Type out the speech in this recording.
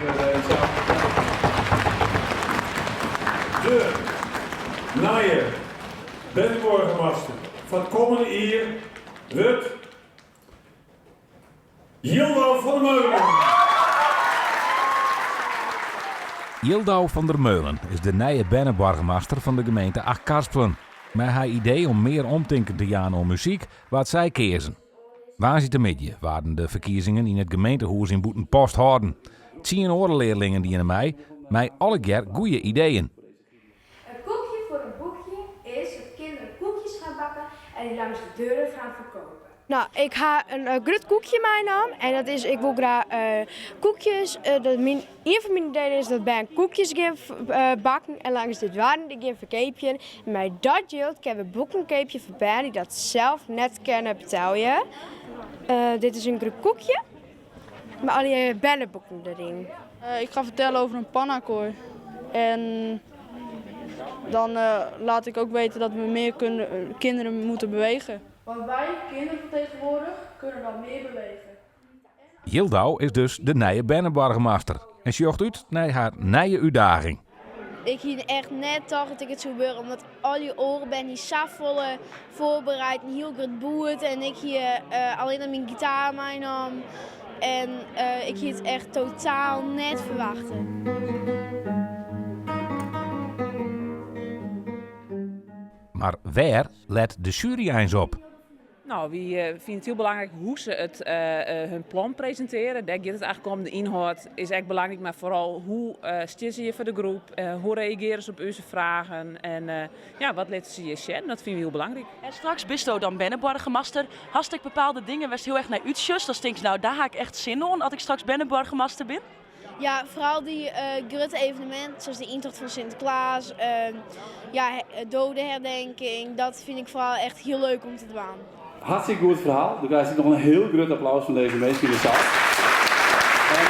De nieuwe burgemeester van het komende jaar wordt Jildau van der Meulen. Jildau van der Meulen is de nieuwe binnenburgemeester van de gemeente Achtkarspelen. Met haar idee om meer omtinken te gaan om muziek wat zij kiezen. Waanzittemiddje waren de verkiezingen in het gemeentehuis in Boetenpost houden. 10 oorleerlingen die in mei mij alle keer goede ideeën. Een koekje voor een boekje is dat kinderen koekjes gaan bakken en die langs de deuren gaan verkopen. Nou, ik ga een groot koekje meenemen en dat is, ik wil graag koekjes. Een van mijn ideeën is dat bij koekjes gaan bakken en langs de deuren die gaan verkopen. En met dat geld kunnen we boeken een keepje voor bij die dat zelf net kunnen betalen. Dit is een groot koekje met al die bennenboeken erin. Ik ga vertellen over een pannakooi. En dan laat ik ook weten dat we meer kinderen moeten bewegen. Want wij, kinderen van tegenwoordig, kunnen dan meer bewegen. Jildau is dus de nieuwe binnenburgemeester. En ze jocht uit naar haar nieuwe uitdaging. Ik hier echt net dacht dat ik het zou gebeuren, omdat al je oren ben die safvolle voorbereid en heel goed boert. En ik hier alleen aan mijn gitaar meenam. En ik hier het echt totaal net verwachten. Maar waar let de jury eens op? Nou, we vinden het heel belangrijk hoe ze hun plan presenteren. Daar gaat het eigenlijk om. De inhoud is echt belangrijk, maar vooral hoe staan ze je voor de groep? Hoe reageren ze op onze vragen? En wat laten ze je zien? Dat vinden we heel belangrijk. En straks bisto dan binnenburgemeester. Hast ik bepaalde dingen was heel erg naar uitjes. Dan denk ik, nou daar ga ik echt zin in als ik straks binnenburgemeester ben. Ja, vooral die grote evenementen, zoals de intocht van Sinterklaas, dodenherdenking. Dat vind ik vooral echt heel leuk om te doen. Hartstikke goed verhaal. Dan krijg ik nog een heel groot applaus van deze mensen in de zaal. En,